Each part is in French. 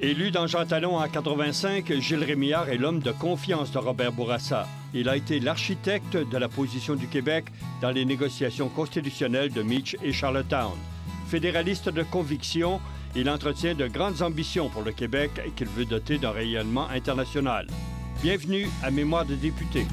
Élu dans Jean Talon en 85, Gilles Rémillard est l'homme de confiance de Robert Bourassa. Il a été l'architecte de la position du Québec dans les négociations constitutionnelles de Meach et Charlottetown. Fédéraliste de conviction, il entretient de grandes ambitions pour le Québec qu'il veut doter d'un rayonnement international. Bienvenue à Mémoire de député.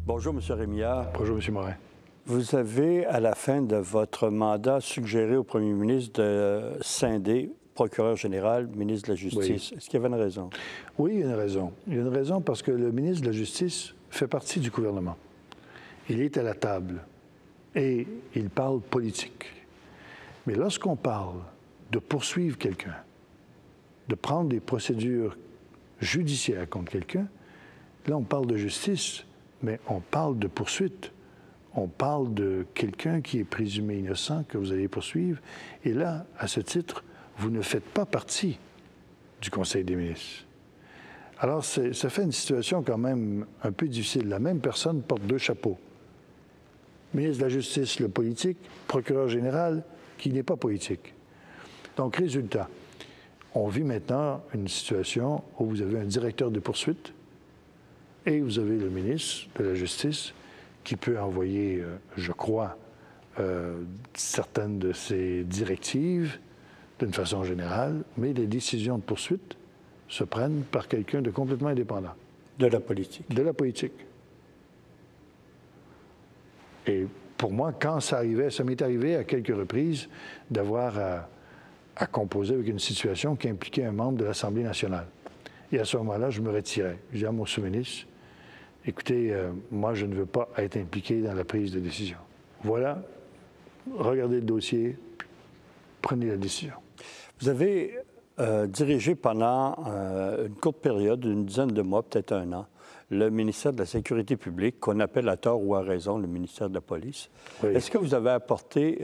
Bonjour, M. Rémillard. Bonjour, M. Morin. Vous avez, à la fin de votre mandat, suggéré au premier ministre de scinder procureur général, ministre de la Justice. Oui. Est-ce qu'il y avait une raison? Oui, il y a une raison. Il y a une raison parce que le ministre de la Justice fait partie du gouvernement. Il est à la table et il parle politique. Mais lorsqu'on parle de poursuivre quelqu'un, de prendre des procédures judiciaires contre quelqu'un, là, on parle de justice. Mais on parle de poursuite. On parle de quelqu'un qui est présumé innocent, que vous allez poursuivre. Et là, à ce titre, vous ne faites pas partie du Conseil des ministres. Alors, ça fait une situation quand même un peu difficile. La même personne porte deux chapeaux. Ministre de la Justice, le politique, procureur général, qui n'est pas politique. Donc, résultat, on vit maintenant une situation où vous avez un directeur de poursuite, et vous avez le ministre de la Justice qui peut envoyer, je crois, certaines de ses directives d'une façon générale, mais les décisions de poursuite se prennent par quelqu'un de complètement indépendant. De la politique. De la politique. Et pour moi, quand ça arrivait, ça m'est arrivé à quelques reprises d'avoir à composer avec une situation qui impliquait un membre de l'Assemblée nationale. Et à ce moment-là, je me retirais. Je disais à mon sous-ministre, écoutez, moi, je ne veux pas être impliqué dans la prise de décision. Voilà, regardez le dossier, prenez la décision. Vous avez dirigé pendant une courte période, une dizaine de mois, peut-être un an, le ministère de la Sécurité publique, qu'on appelle à tort ou à raison le ministère de la Police. Oui. Est-ce que vous avez apporté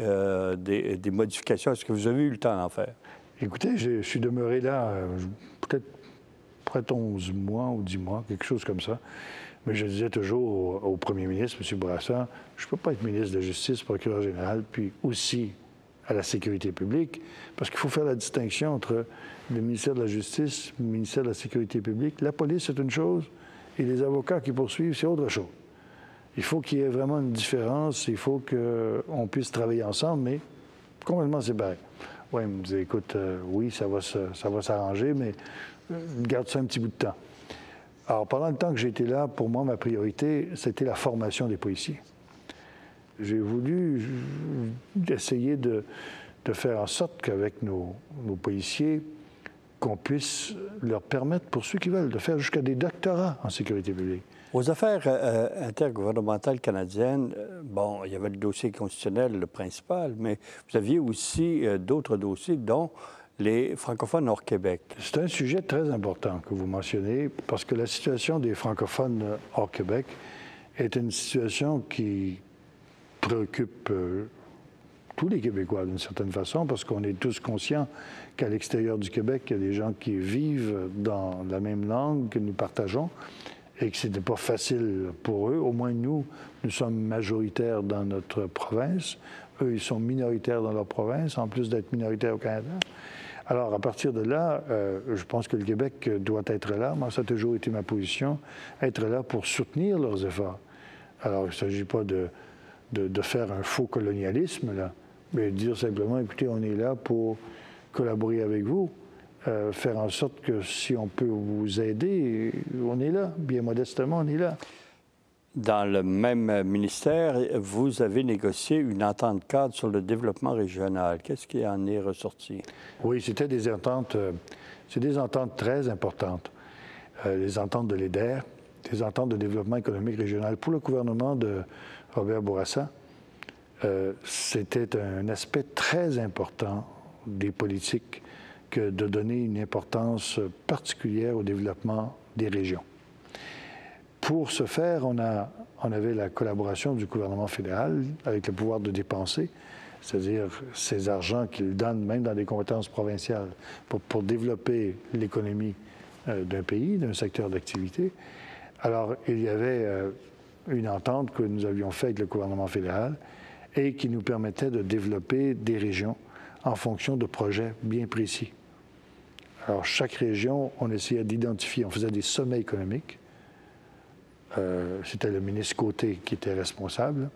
des modifications? Est-ce que vous avez eu le temps d'en faire? Écoutez, je suis demeuré là peut-être près de 11 mois ou 10 mois, quelque chose comme ça. Mais je disais toujours au premier ministre, M. Bourassa, je ne peux pas être ministre de la Justice, procureur général, puis aussi à la Sécurité publique, parce qu'il faut faire la distinction entre le ministère de la Justice, le ministère de la Sécurité publique. La police, c'est une chose, et les avocats qui poursuivent, c'est autre chose. Il faut qu'il y ait vraiment une différence, il faut qu'on puisse travailler ensemble, mais complètement séparés. Oui, il me disait, écoute, oui, ça va s'arranger, mais garde ça un petit bout de temps. Alors, pendant le temps que j'étais là, pour moi, ma priorité, c'était la formation des policiers. J'ai voulu essayer de faire en sorte qu'avec nos policiers, qu'on puisse leur permettre, pour ceux qui veulent, de faire jusqu'à des doctorats en sécurité publique. Aux affaires intergouvernementales canadiennes, bon, il y avait le dossier constitutionnel, le principal, mais vous aviez aussi d'autres dossiers, dont les francophones hors Québec. C'est un sujet très important que vous mentionnez, parce que la situation des francophones hors Québec est une situation qui préoccupe tous les Québécois d'une certaine façon, parce qu'on est tous conscients qu'à l'extérieur du Québec, il y a des gens qui vivent dans la même langue que nous partageons et que ce n'était pas facile pour eux. Au moins, nous sommes majoritaires dans notre province. Eux, ils sont minoritaires dans leur province, en plus d'être minoritaires au Canada. Alors, à partir de là, je pense que le Québec doit être là. Moi, ça a toujours été ma position, être là pour soutenir leurs efforts. Alors, il ne s'agit pas de faire un faux colonialisme, là, mais de dire simplement, écoutez, on est là pour collaborer avec vous, faire en sorte que si on peut vous aider, on est là. Bien modestement, on est là. Dans le même ministère, vous avez négocié une entente cadre sur le développement régional. Qu'est-ce qui en est ressorti? Oui, c'était des ententes, c'est des ententes très importantes. les ententes de l'EDER, des ententes de développement économique régional. Pour le gouvernement de Robert Bourassa, c'était un aspect très important des politiques que de donner une importance particulière au développement des régions. Pour ce faire, on avait la collaboration du gouvernement fédéral avec le pouvoir de dépenser, c'est-à-dire ces argents qu'il donne même dans des compétences provinciales pour développer l'économie d'un pays, d'un secteur d'activité. Alors, il y avait une entente que nous avions faite avec le gouvernement fédéral et qui nous permettait de développer des régions en fonction de projets bien précis. Alors, chaque région, on essayait d'identifier, on faisait des sommets économiques. C'était le ministre Côté qui était responsable.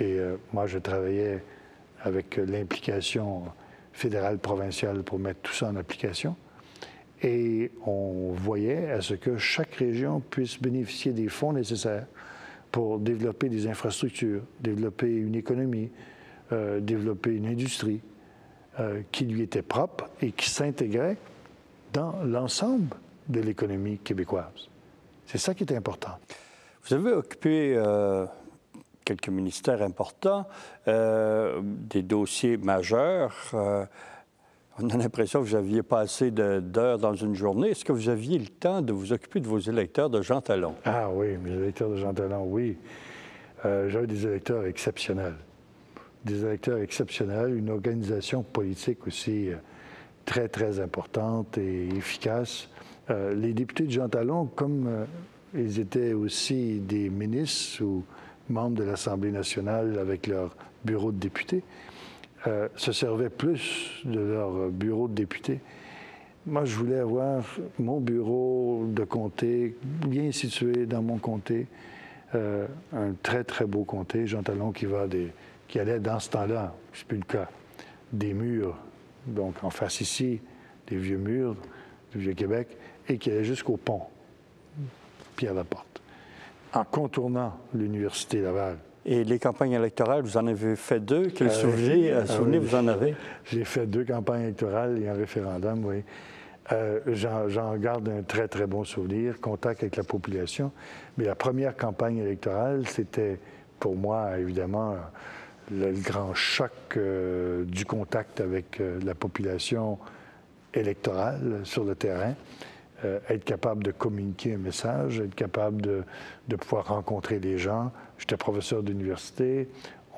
Et moi, je travaillais avec l'implication fédérale, provinciale pour mettre tout ça en application. Et on voyait à ce que chaque région puisse bénéficier des fonds nécessaires pour développer des infrastructures, développer une économie, développer une industrie qui lui était propre et qui s'intégrait dans l'ensemble de l'économie québécoise. C'est ça qui est important. Vous avez occupé quelques ministères importants, des dossiers majeurs. On a l'impression que vous n'aviez pas assez d'heures dans une journée. Est-ce que vous aviez le temps de vous occuper de vos électeurs de Jean Talon? Ah oui, mes électeurs de Jean Talon, oui. J'avais des électeurs exceptionnels. Des électeurs exceptionnels, une organisation politique aussi très, très importante et efficace. Les députés de Jean Talon, comme ils étaient aussi des ministres ou membres de l'Assemblée nationale avec leur bureau de députés, se servaient plus de leur bureau de députés. Moi, je voulais avoir mon bureau de comté bien situé dans mon comté, un très, très beau comté. Jean Talon qui allait dans ce temps-là, c'est plus le cas, des murs, donc en face ici, des vieux murs du Vieux-Québec, et qui allait jusqu'au pont, Pierre-Laporte, en contournant l'Université Laval. Et les campagnes électorales, vous en avez fait deux. Quel souvenir vous en avez? J'ai fait 2 campagnes électorales et un référendum, oui. J'en garde un très, très bon souvenir, contact avec la population. Mais la première campagne électorale, c'était pour moi, évidemment, le grand choc du contact avec la population électorale sur le terrain. Être capable de communiquer un message, être capable de pouvoir rencontrer les gens. J'étais professeur d'université.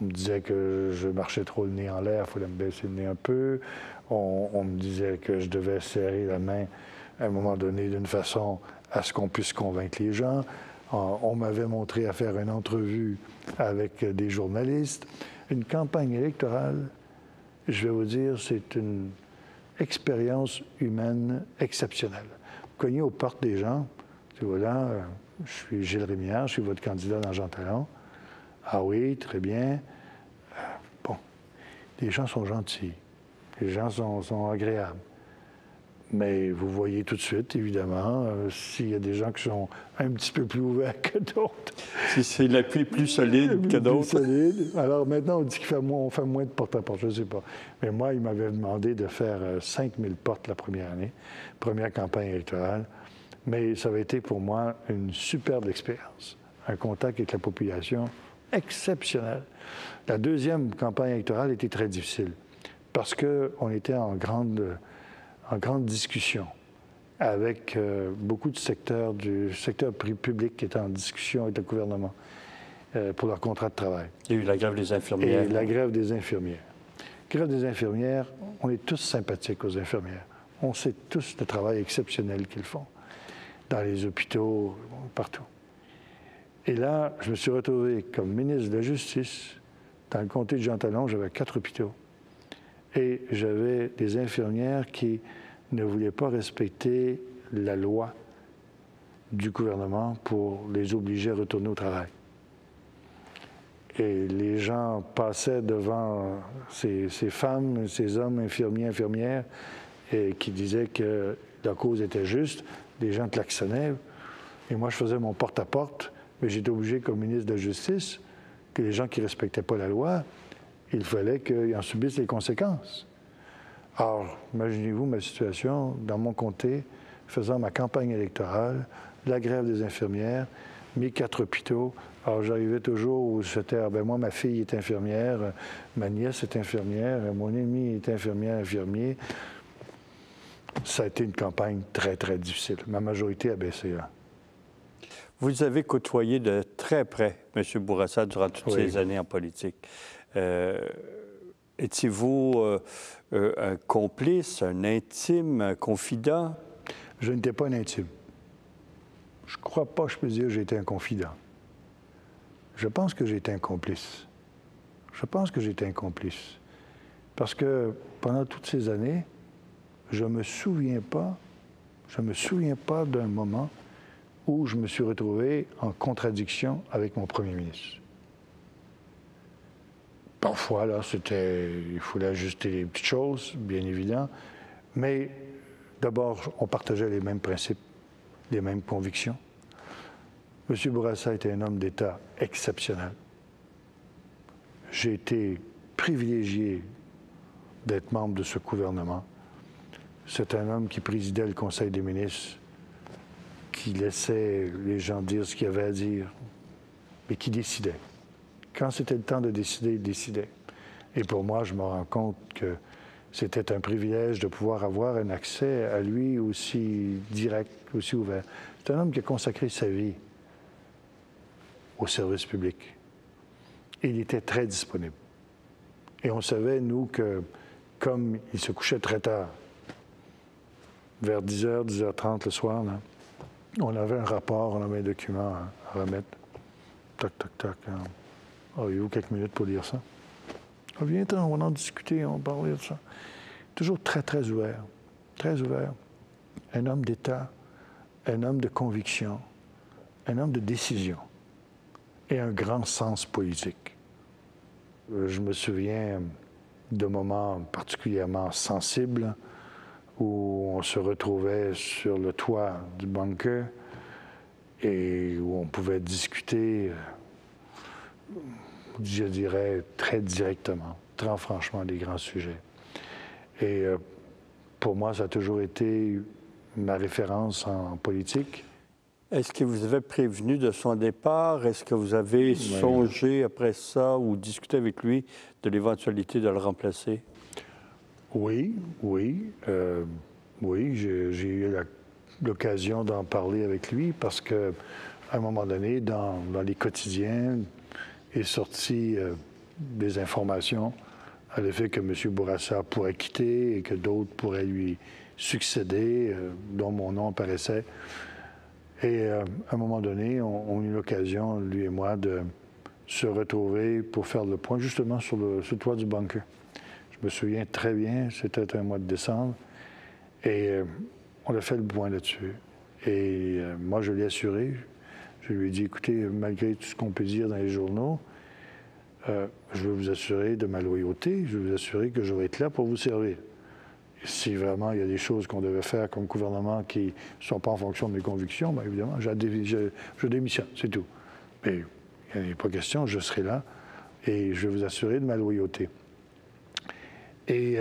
On me disait que je marchais trop le nez en l'air, il fallait me baisser le nez un peu. On me disait que je devais serrer la main à un moment donné d'une façon à ce qu'on puisse convaincre les gens. On m'avait montré à faire une entrevue avec des journalistes. Une campagne électorale, je vais vous dire, c'est une expérience humaine exceptionnelle. Cogner aux portes des gens, tu vois là, je suis Gilles Rémillard, je suis votre candidat dans Jean Talon. Ah oui, très bien. Bon, les gens sont gentils, les gens sont agréables. Mais vous voyez tout de suite, évidemment, s'il y a des gens qui sont un petit peu plus ouverts que d'autres. Si c'est l'appui plus solide que d'autres. Plus solide. Alors maintenant, on dit qu'on fait moins de porte-à-porte, je ne sais pas. Mais moi, il m'avait demandé de faire 5000 portes la première année, première campagne électorale. Mais ça avait été pour moi une superbe expérience. Un contact avec la population exceptionnel. La deuxième campagne électorale était très difficile parce qu'on était en grande discussion avec beaucoup de secteurs du secteur public qui étaient en discussion avec le gouvernement pour leur contrat de travail. Il y a eu la grève des infirmières. Et la grève des infirmières. Grève des infirmières, on est tous sympathiques aux infirmières. On sait tous le travail exceptionnel qu'ils font dans les hôpitaux, partout. Et là, je me suis retrouvé comme ministre de la Justice dans le comté de Jean Talon. J'avais 4 hôpitaux. Et j'avais des infirmières qui ne voulaient pas respecter la loi du gouvernement pour les obliger à retourner au travail. Et les gens passaient devant ces femmes, ces hommes infirmières, et qui disaient que la cause était juste. Les gens klaxonnaient. Et moi, je faisais mon porte-à-porte, mais j'étais obligé, comme ministre de la Justice, que les gens qui ne respectaient pas la loi, il fallait qu'ils en subissent les conséquences. Alors, imaginez-vous ma situation, dans mon comté, faisant ma campagne électorale, la grève des infirmières, mes 4 hôpitaux. Alors, j'arrivais toujours où c'était, moi, ma fille est infirmière, ma nièce est infirmière, mon ami est infirmier. Ça a été une campagne très, très difficile. Ma majorité a baissé. Là. Vous avez côtoyé de très près M. Bourassa durant toutes ces années en politique. Étiez-vous un complice, un intime, un confident? Je n'étais pas un intime. Je ne crois pas que je peux dire que j'ai été un confident. Je pense que j'ai été un complice. Parce que pendant toutes ces années, je ne me souviens pas d'un moment où je me suis retrouvé en contradiction avec mon premier ministre. Parfois, là, il fallait ajuster les petites choses, bien évident, mais d'abord, on partageait les mêmes principes, les mêmes convictions. M. Bourassa était un homme d'État exceptionnel. J'ai été privilégié d'être membre de ce gouvernement. C'est un homme qui présidait le Conseil des ministres, qui laissait les gens dire ce qu'il y avait à dire, mais qui décidait. Quand c'était le temps de décider, il décidait. Et pour moi, je me rends compte que c'était un privilège de pouvoir avoir un accès à lui aussi direct, aussi ouvert. C'est un homme qui a consacré sa vie au service public. Et il était très disponible. Et on savait, nous, que comme il se couchait très tard, vers 10h, 10h30 le soir, là, on avait un rapport, on avait un document à remettre. Tac, tac, tac. Avez-vous quelques minutes pour lire ça? Viens-t'en, on va en discuter, on va parler de ça. Toujours très, très ouvert. Très ouvert. Un homme d'État, un homme de conviction, un homme de décision et un grand sens politique. Je me souviens de moments particulièrement sensibles où on se retrouvait sur le toit du bunker et où on pouvait discuter, je dirais, très directement, très franchement, des grands sujets. Et pour moi, ça a toujours été ma référence en politique. Est-ce que vous avez prévenu de son départ? Est-ce que vous avez songé après ça ou discuté avec lui de l'éventualité de le remplacer? Oui. J'ai eu l'occasion d'en parler avec lui parce qu'à un moment donné, dans les quotidiens, est sorti des informations à l'effet que M. Bourassa pourrait quitter et que d'autres pourraient lui succéder, dont mon nom apparaissait. Et à un moment donné, on a eu l'occasion, lui et moi, de se retrouver pour faire le point justement sur le toit du bunker. Je me souviens très bien, c'était un mois de décembre, et on a fait le point là-dessus. Et moi, je l'ai assuré. Je lui ai dit, écoutez, malgré tout ce qu'on peut dire dans les journaux, je veux vous assurer de ma loyauté, je veux vous assurer que je vais être là pour vous servir. Si vraiment il y a des choses qu'on devait faire comme gouvernement qui ne sont pas en fonction de mes convictions, bien évidemment, je démissionne, c'est tout. Mais il n'y a pas question, je serai là et je vais vous assurer de ma loyauté. Et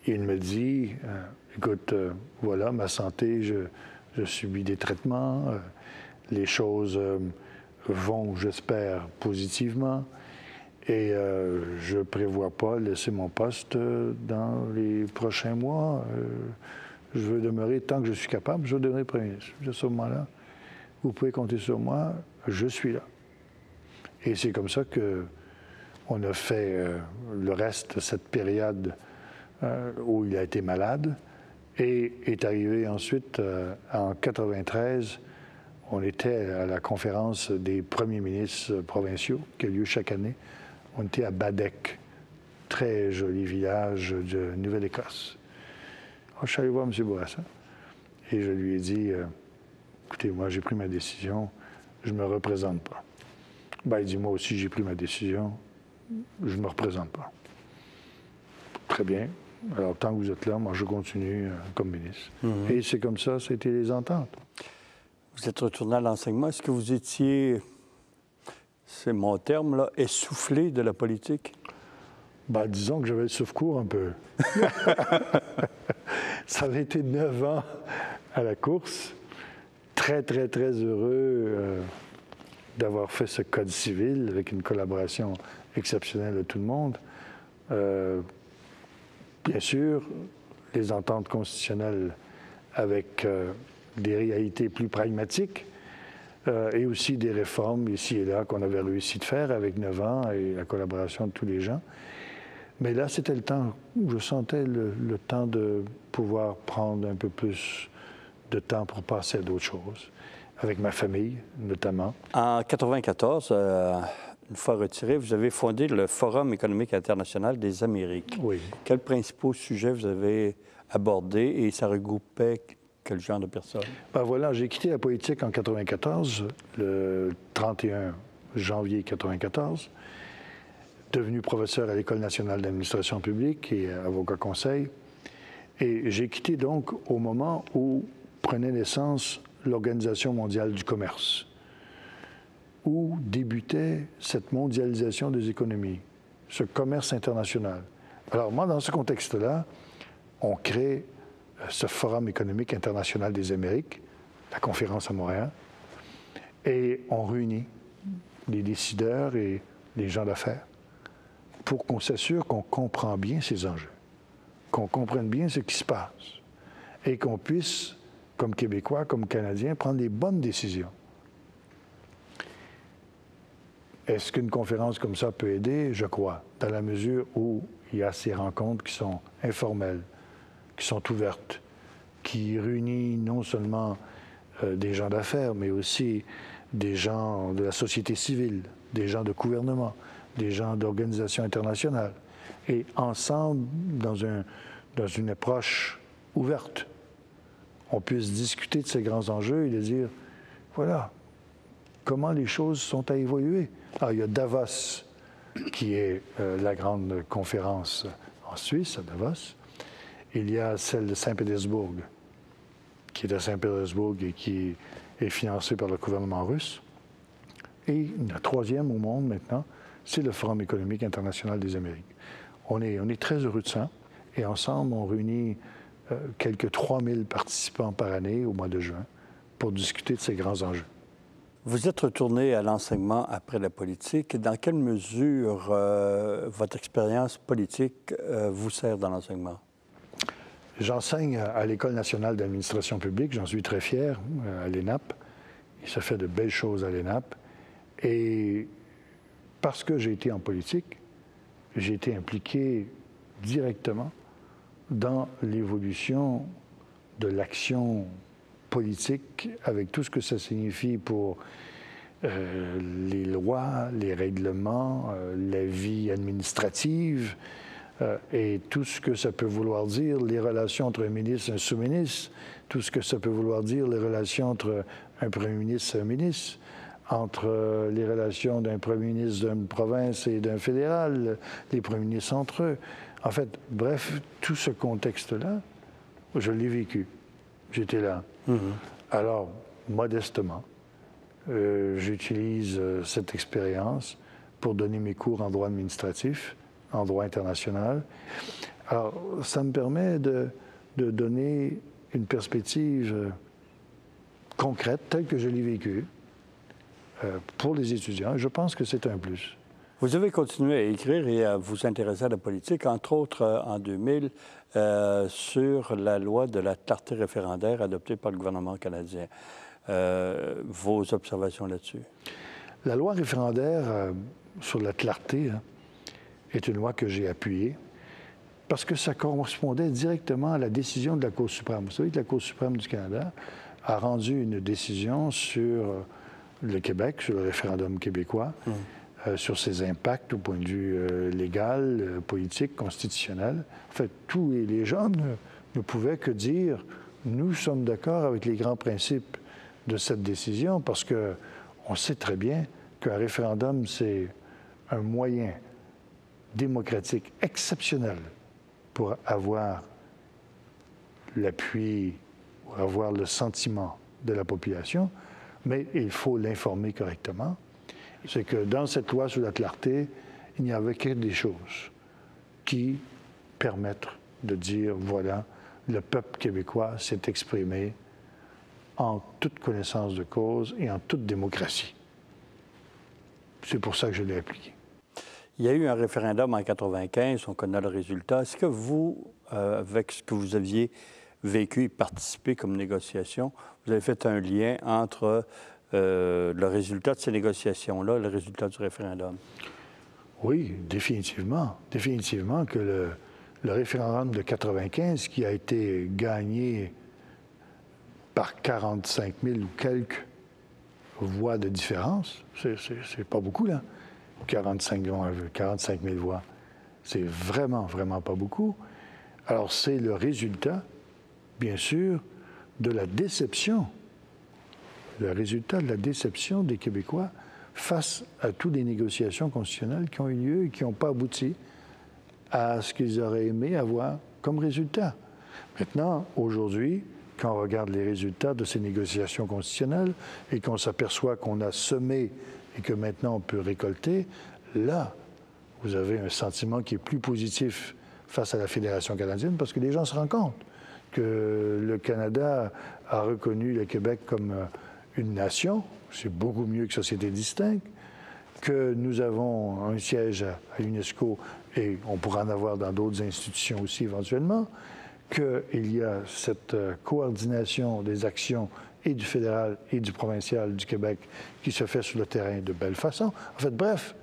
il me dit, écoute, voilà, ma santé, je subis des traitements, les choses vont, j'espère, positivement. Et je ne prévois pas laisser mon poste dans les prochains mois. Je veux demeurer, tant que je suis capable, je demeurerai Premier ministre. À ce moment-là, vous pouvez compter sur moi, je suis là. Et c'est comme ça qu'on a fait le reste de cette période où il a été malade. Et est arrivé ensuite, en 1993, on était à la conférence des premiers ministres provinciaux qui a lieu chaque année. On était à Baddeck, très joli village de Nouvelle-Écosse. Alors, je suis allé voir M. Bourassa et je lui ai dit, écoutez, moi j'ai pris ma décision, je ne me représente pas. Il dit, moi aussi j'ai pris ma décision, je ne me représente pas. Très bien. Alors, tant que vous êtes là, moi je continue comme ministre. Et c'est comme ça, c'était les ententes. Vous êtes retourné à l'enseignement. Est-ce que vous étiez, c'est mon terme, là, essoufflé de la politique? Disons que j'avais le souffle court un peu. Ça avait été 9 ans à la course. Très, très, très heureux d'avoir fait ce code civil avec une collaboration exceptionnelle de tout le monde. Bien sûr, les ententes constitutionnelles avec des réalités plus pragmatiques et aussi des réformes ici et là qu'on avait réussi de faire avec 9 ans et la collaboration de tous les gens. Mais là, c'était le temps où je sentais le temps de pouvoir prendre un peu plus de temps pour passer à d'autres choses, avec ma famille notamment. En 1994, une fois retiré, vous avez fondé le Forum économique international des Amériques. Oui. Quels principaux sujets vous avez abordés et ça regroupait quel genre de personnes? Ben voilà, j'ai quitté la politique en 1994, le 31 janvier 1994, devenu professeur à l'École nationale d'administration publique et avocat conseil. Et j'ai quitté donc au moment où prenait naissance l'Organisation mondiale du commerce, où débutait cette mondialisation des économies, ce commerce international. Alors moi, dans ce contexte-là, on crée ce Forum économique international des Amériques, la conférence à Montréal, et on réunit les décideurs et les gens d'affaires pour qu'on s'assure qu'on comprend bien ces enjeux, qu'on comprenne bien ce qui se passe et qu'on puisse, comme Québécois, comme Canadiens, prendre les bonnes décisions. Est-ce qu'une conférence comme ça peut aider? Je crois, dans la mesure où il y a ces rencontres qui sont informelles, qui sont ouvertes, qui réunissent non seulement des gens d'affaires, mais aussi des gens de la société civile, des gens de gouvernement, des gens d'organisations internationales. Et ensemble, dans une approche ouverte, on puisse discuter de ces grands enjeux et de dire, voilà, comment les choses sont à évoluer. Alors, il y a Davos, qui est la grande conférence en Suisse, à Davos. Il y a celle de Saint-Pétersbourg, qui est à Saint-Pétersbourg et qui est financée par le gouvernement russe. Et la troisième au monde maintenant, c'est le Forum économique international des Amériques. On est très heureux de ça. Et ensemble, on réunit quelques 3000 participants par année au mois de juin pour discuter de ces grands enjeux. Vous êtes retourné à l'enseignement après la politique. Dans quelle mesure votre expérience politique vous sert dans l'enseignement? J'enseigne à l'École nationale d'administration publique. J'en suis très fier, à l'ENAP. Il se fait de belles choses à l'ENAP. Et parce que j'ai été en politique, j'ai été impliqué directement dans l'évolution de l'action politique, avec tout ce que ça signifie pour les lois, les règlements, la vie administrative et tout ce que ça peut vouloir dire, les relations entre un ministre et un sous-ministre, tout ce que ça peut vouloir dire, les relations entre un premier ministre et un ministre, entre les relations d'un premier ministre d'une province et d'un fédéral, les premiers ministres entre eux. En fait, bref, tout ce contexte-là, je l'ai vécu. J'étais là. Alors, modestement, j'utilise cette expérience pour donner mes cours en droit administratif, en droit international. Alors, ça me permet de donner une perspective concrète, telle que je l'ai vécue, pour les étudiants. Je pense que c'est un plus. Vous avez continué à écrire et à vous intéresser à la politique, entre autres en 2000, sur la loi de la clarté référendaire adoptée par le gouvernement canadien. Vos observations là-dessus? La loi référendaire sur la clarté est une loi que j'ai appuyée parce que ça correspondait directement à la décision de la Cour suprême. Vous savez que la Cour suprême du Canada a rendu une décision sur le Québec, sur le référendum québécois, sur ses impacts au point de vue légal, politique, constitutionnel. En fait, tous les gens ne pouvaient que dire « nous sommes d'accord avec les grands principes de cette décision » parce qu'on sait très bien qu'un référendum, c'est un moyen démocratique exceptionnel pour avoir l'appui, pour avoir le sentiment de la population, mais il faut l'informer correctement. C'est que dans cette loi sur la clarté, il n'y avait que des choses qui permettent de dire, voilà, le peuple québécois s'est exprimé en toute connaissance de cause et en toute démocratie. C'est pour ça que je l'ai appliqué. Il y a eu un référendum en 1995, on connaît le résultat. Est-ce que vous, avec ce que vous aviez vécu et participé comme négociation, vous avez fait un lien entre le résultat de ces négociations-là et le résultat du référendum? Oui, définitivement. Définitivement que le référendum de 1995, qui a été gagné par 45 000 ou quelques voix de différence, c'est pas beaucoup, là. 45 000 voix. C'est vraiment, vraiment pas beaucoup. Alors, c'est le résultat, bien sûr, de la déception. Le résultat de la déception des Québécois face à toutes les négociations constitutionnelles qui ont eu lieu et qui n'ont pas abouti à ce qu'ils auraient aimé avoir comme résultat. Maintenant, aujourd'hui, quand on regarde les résultats de ces négociations constitutionnelles et qu'on s'aperçoit qu'on a semé et que maintenant on peut récolter, là, vous avez un sentiment qui est plus positif face à la Fédération canadienne parce que les gens se rendent compte que le Canada a reconnu le Québec comme une nation, c'est beaucoup mieux que société distincte, que nous avons un siège à l'UNESCO et on pourra en avoir dans d'autres institutions aussi éventuellement, qu'il y a cette coordination des actions et du fédéral et du provincial du Québec qui se fait sur le terrain de belle façon. En fait, bref,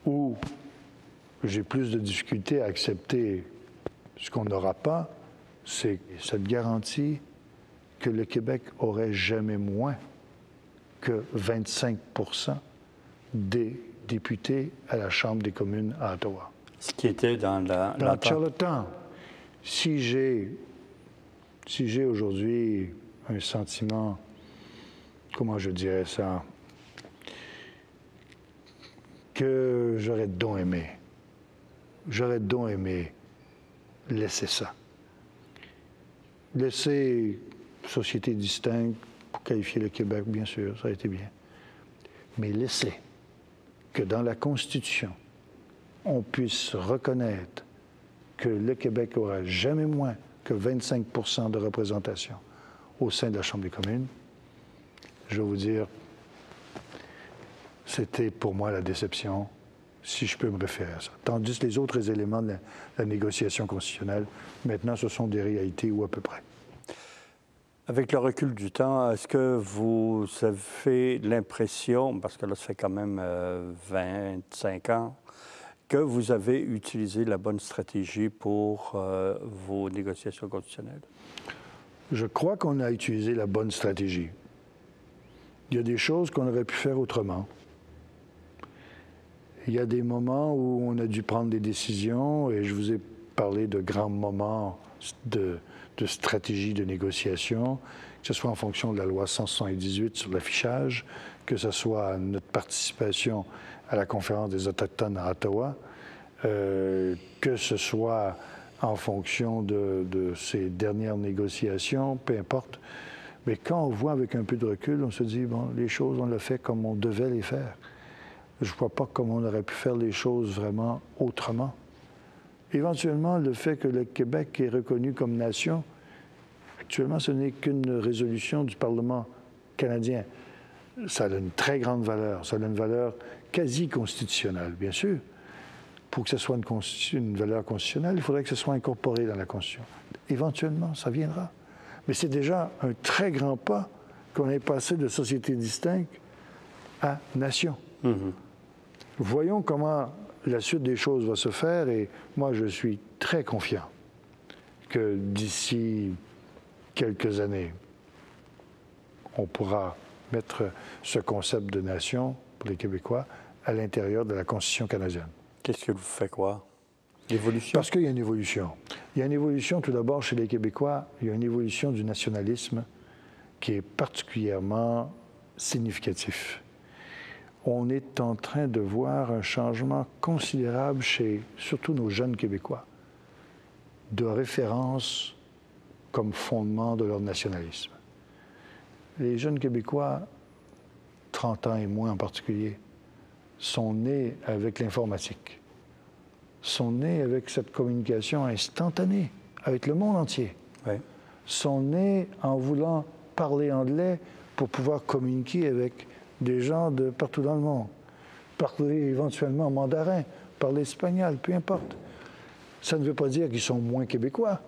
où j'ai plus de difficultés à accepter ce qu'on n'aura pas, c'est cette garantie que le Québec aurait jamais moins que 25 des députés à la Chambre des communes à Ottawa. Ce qui était dans Charlottetown. Si j'ai aujourd'hui un sentiment, comment je dirais ça, que j'aurais donc aimé laisser ça. Laisser société distincte pour qualifier le Québec, bien sûr, ça a été bien. Mais laisser que dans la Constitution, on puisse reconnaître que le Québec aura jamais moins que 25 de représentation au sein de la Chambre des communes, je vais vous dire, c'était pour moi la déception, si je peux me référer à ça. Tandis que les autres éléments de la négociation constitutionnelle, maintenant, ce sont des réalités ou à peu près. Avec le recul du temps, est-ce que vous avez l'impression, parce que là, ça fait quand même 25 ans, que vous avez utilisé la bonne stratégie pour vos négociations constitutionnelles? Je crois qu'on a utilisé la bonne stratégie. Il y a des choses qu'on aurait pu faire autrement. Il y a des moments où on a dû prendre des décisions, et je vous ai parlé de grands moments de stratégie de négociation, que ce soit en fonction de la loi 178 sur l'affichage, que ce soit notre participation à la conférence des Autochtones à Ottawa, que ce soit en fonction de ces dernières négociations, peu importe. Mais quand on voit avec un peu de recul, on se dit, bon, les choses, on l'a fait comme on devait les faire. Je ne vois pas comment on aurait pu faire les choses vraiment autrement. Éventuellement, le fait que le Québec est reconnu comme nation, actuellement, ce n'est qu'une résolution du Parlement canadien. Ça a une très grande valeur. Ça a une valeur quasi constitutionnelle, bien sûr. Pour que ce soit une valeur constitutionnelle, il faudrait que ce soit incorporé dans la Constitution. Éventuellement, ça viendra. Mais c'est déjà un très grand pas qu'on ait passé de société distincte à nation. Voyons comment la suite des choses va se faire et moi, je suis très confiant que d'ici quelques années, on pourra mettre ce concept de nation pour les Québécois à l'intérieur de la Constitution canadienne. Qu'est-ce que vous faites quoi? L'évolution? Parce qu'il y a une évolution. Il y a une évolution tout d'abord chez les Québécois, il y a une évolution du nationalisme qui est particulièrement significatif. On est en train de voir un changement considérable chez surtout nos jeunes Québécois, de référence comme fondement de leur nationalisme. Les jeunes Québécois, 30 ans et moins en particulier, sont nés avec l'informatique, sont nés avec cette communication instantanée avec le monde entier, sont nés en voulant parler anglais pour pouvoir communiquer avec des gens de partout dans le monde. Parler éventuellement mandarin, parler espagnol, peu importe. Ça ne veut pas dire qu'ils sont moins québécois.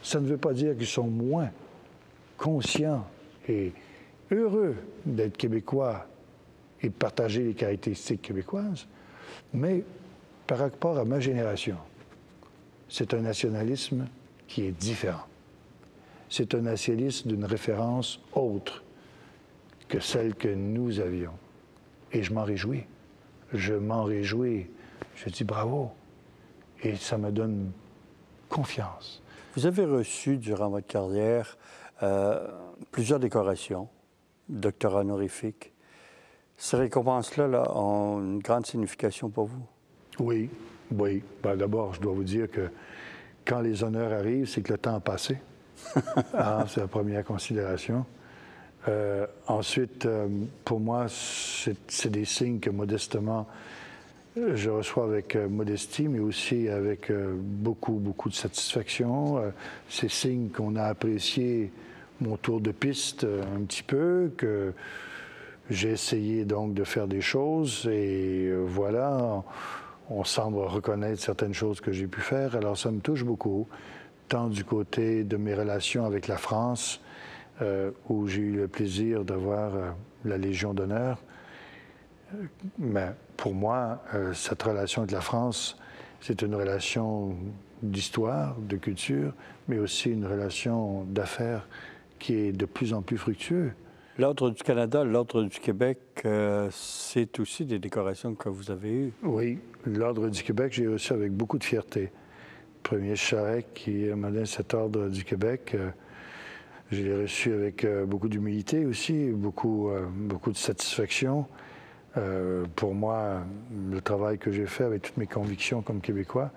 Ça ne veut pas dire qu'ils sont moins conscients et heureux d'être québécois et de partager les caractéristiques québécoises. Mais par rapport à ma génération, c'est un nationalisme qui est différent. C'est un nationalisme d'une référence autre que celle que nous avions. Et je m'en réjouis. Je m'en réjouis. Je dis bravo. Et ça me donne confiance. Vous avez reçu, durant votre carrière, plusieurs décorations, doctorat honorifique. Ces récompenses-là là, ont une grande signification pour vous? Oui, oui. Ben, d'abord, je dois vous dire que quand les honneurs arrivent, c'est que le temps a passé. C'est la première considération. Ensuite, pour moi, c'est des signes que modestement, je reçois avec modestie, mais aussi avec beaucoup de satisfaction. Ces signes qu'on a apprécié mon tour de piste un petit peu, que j'ai essayé donc de faire des choses et voilà, on semble reconnaître certaines choses que j'ai pu faire. Alors ça me touche beaucoup, tant du côté de mes relations avec la France, où j'ai eu le plaisir d'avoir la Légion d'honneur. Mais pour moi, cette relation avec la France, c'est une relation d'histoire, de culture, mais aussi une relation d'affaires qui est de plus en plus fructueuse. L'Ordre du Canada, l'Ordre du Québec, c'est aussi des décorations que vous avez eues. Oui, l'Ordre du Québec, j'ai reçu avec beaucoup de fierté. Premier Charest qui m'a donné cet Ordre du Québec, je l'ai reçu avec beaucoup d'humilité aussi, beaucoup de satisfaction. Pour moi, le travail que j'ai fait avec toutes mes convictions comme Québécois,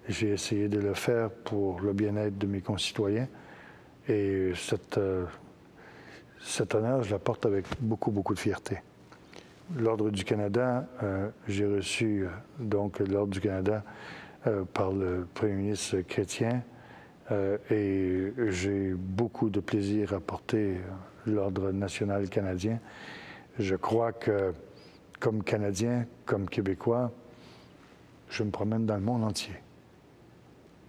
j'ai essayé de le faire pour le bien-être de mes concitoyens. Et cet honneur, je l'apporte avec beaucoup de fierté. L'Ordre du Canada, j'ai reçu donc l'Ordre du Canada par le Premier ministre Chrétien et j'ai beaucoup de plaisir à porter l'Ordre national canadien. Je crois que comme Canadien, comme Québécois, je me promène dans le monde entier.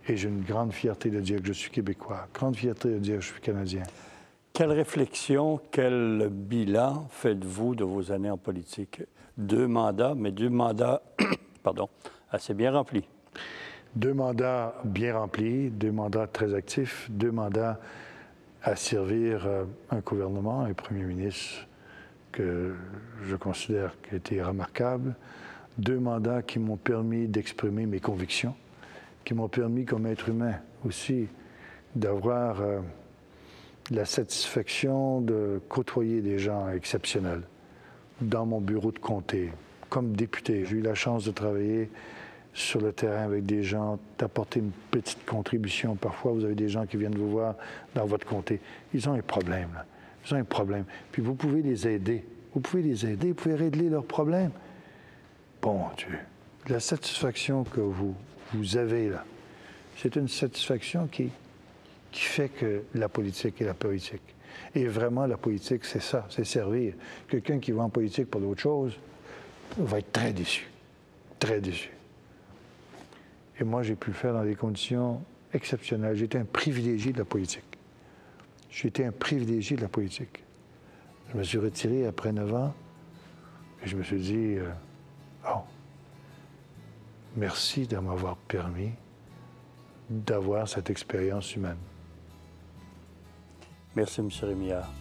Et j'ai une grande fierté de dire que je suis Québécois, grande fierté de dire que je suis Canadien. Quelle réflexion, quel bilan faites-vous de vos années en politique? 2 mandats, mais 2 mandats, pardon, assez bien remplis. 2 mandats bien remplis, 2 mandats très actifs, 2 mandats à servir un gouvernement, un premier ministre que je considère qui a été remarquable. 2 mandats qui m'ont permis d'exprimer mes convictions, qui m'ont permis comme être humain aussi d'avoir la satisfaction de côtoyer des gens exceptionnels dans mon bureau de comté. Comme député, j'ai eu la chance de travailler sur le terrain avec des gens, d'apporter une petite contribution. Parfois, vous avez des gens qui viennent vous voir dans votre comté. Ils ont un problème, là. Ils ont un problème. Puis vous pouvez les aider. Vous pouvez les aider, vous pouvez régler leurs problèmes. Bon Dieu, la satisfaction que vous avez là, c'est une satisfaction qui fait que la politique est la politique. Et vraiment, la politique, c'est ça, c'est servir. Quelqu'un qui va en politique pour d'autres choses va être très déçu. Très déçu. Et moi, j'ai pu le faire dans des conditions exceptionnelles. J'étais un privilégié de la politique. J'étais un privilégié de la politique. Je me suis retiré après 9 ans et je me suis dit, oh, merci de m'avoir permis d'avoir cette expérience humaine. Merci, M. Rémillard.